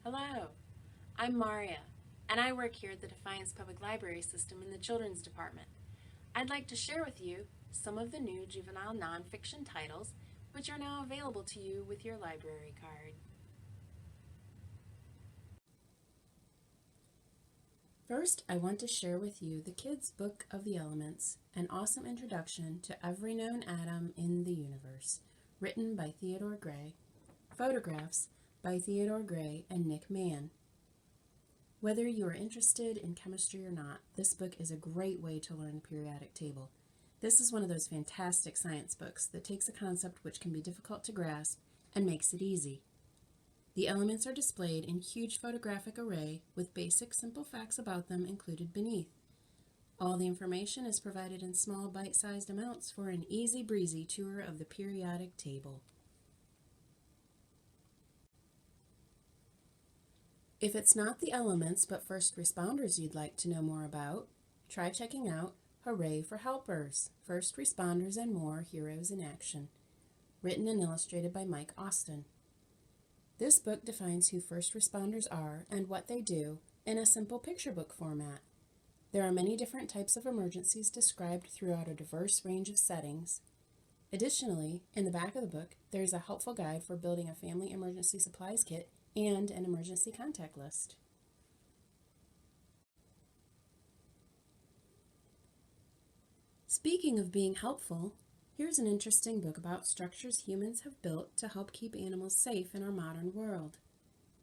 Hello, I'm Marja, and I work here at the Defiance Public Library System in the Children's Department. I'd like to share with you some of the new juvenile nonfiction titles which are now available to you with your library card. First, I want to share with you the Kids' Book of the Elements, an awesome introduction to every known atom in the universe, written by Theodore Gray. Photographs by Theodore Gray and Nick Mann. Whether you are interested in chemistry or not, this book is a great way to learn the periodic table. This is one of those fantastic science books that takes a concept which can be difficult to grasp and makes it easy. The elements are displayed in huge photographic array with basic simple facts about them included beneath. All the information is provided in small bite-sized amounts for an easy-breezy tour of the periodic table. If it's not the elements but first responders you'd like to know more about, try checking out Hooray for Helpers, First Responders and More Heroes in Action, written and illustrated by Mike Austin. This book defines who first responders are and what they do in a simple picture book format. There are many different types of emergencies described throughout a diverse range of settings. Additionally, in the back of the book, there is a helpful guide for building a family emergency supplies kit and an emergency contact list. Speaking of being helpful, here's an interesting book about structures humans have built to help keep animals safe in our modern world.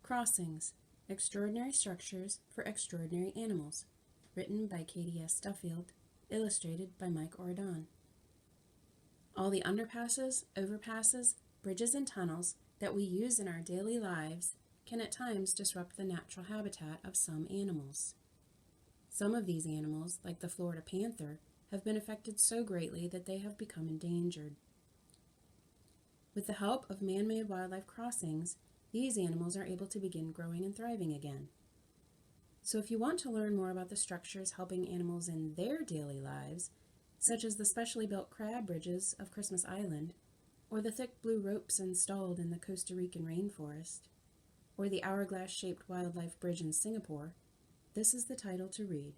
Crossings, Extraordinary Structures for Extraordinary Animals, written by Katie S. Duffield, illustrated by Mike Ordon. All the underpasses, overpasses, bridges, and tunnels that we use in our daily lives can at times disrupt the natural habitat of some animals. Some of these animals, like the Florida panther, have been affected so greatly that they have become endangered. With the help of man-made wildlife crossings, these animals are able to begin growing and thriving again. So if you want to learn more about the structures helping animals in their daily lives, such as the specially built crab bridges of Christmas Island, or the thick blue ropes installed in the Costa Rican rainforest, or the hourglass-shaped wildlife bridge in Singapore, this is the title to read.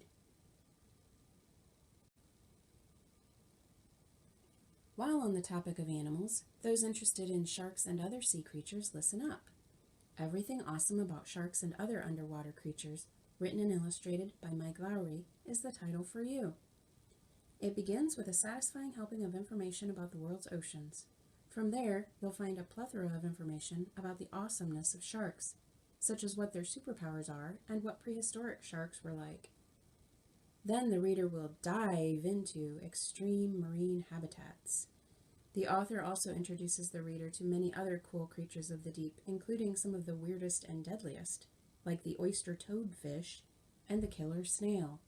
While on the topic of animals, those interested in sharks and other sea creatures, listen up. Everything Awesome About Sharks and Other Underwater Creatures, written and illustrated by Mike Lowry, is the title for you. It begins with a satisfying helping of information about the world's oceans. From there, you'll find a plethora of information about the awesomeness of sharks, such as what their superpowers are and what prehistoric sharks were like. Then the reader will dive into extreme marine habitats. The author also introduces the reader to many other cool creatures of the deep, including some of the weirdest and deadliest, like the oyster toadfish and the killer snail.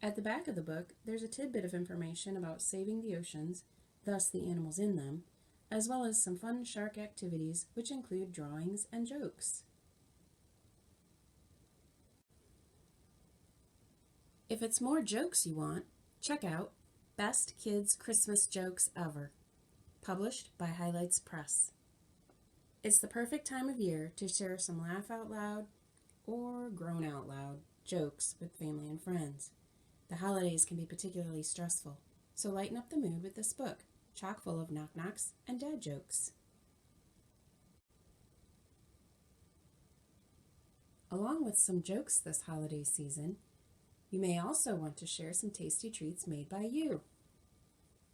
At the back of the book, there's a tidbit of information about saving the oceans, thus the animals in them, as well as some fun shark activities which include drawings and jokes. If it's more jokes you want, check out Best Kids Christmas Jokes Ever, published by Highlights Press. It's the perfect time of year to share some laugh out loud or groan out loud jokes with family and friends. The holidays can be particularly stressful, so lighten up the mood with this book, chock full of knock-knocks and dad jokes. Along with some jokes this holiday season, you may also want to share some tasty treats made by you.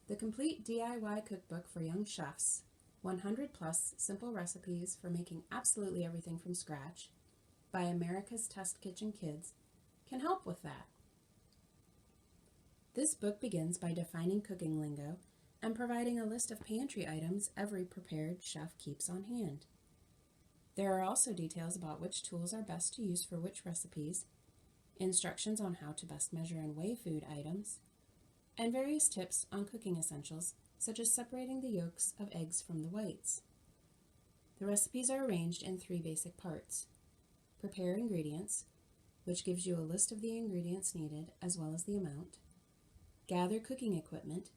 The complete DIY cookbook for young chefs, 100 plus simple recipes for making absolutely everything from scratch, by America's Test Kitchen Kids, can help with that. This book begins by defining cooking lingo and providing a list of pantry items every prepared chef keeps on hand. There are also details about which tools are best to use for which recipes, instructions on how to best measure and weigh food items, and various tips on cooking essentials, such as separating the yolks of eggs from the whites. The recipes are arranged in 3 basic parts. Prepare ingredients, which gives you a list of the ingredients needed as well as the amount. Gather cooking equipment,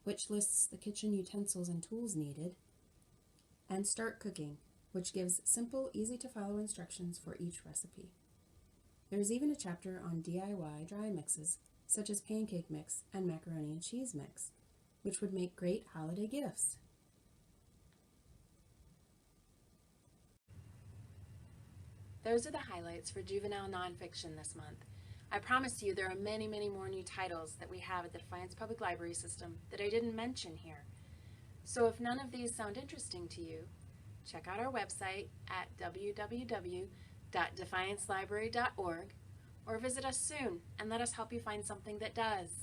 which lists the kitchen utensils and tools needed. And start cooking, which gives simple, easy-to-follow instructions for each recipe. There is even a chapter on DIY dry mixes, such as pancake mix and macaroni and cheese mix, which would make great holiday gifts. Those are the highlights for Juvenile Nonfiction this month. I promise you there are many, many more new titles that we have at the Defiance Public Library System that I didn't mention here. So if none of these sound interesting to you, check out our website at www.defiancelibrary.org or visit us soon and let us help you find something that does.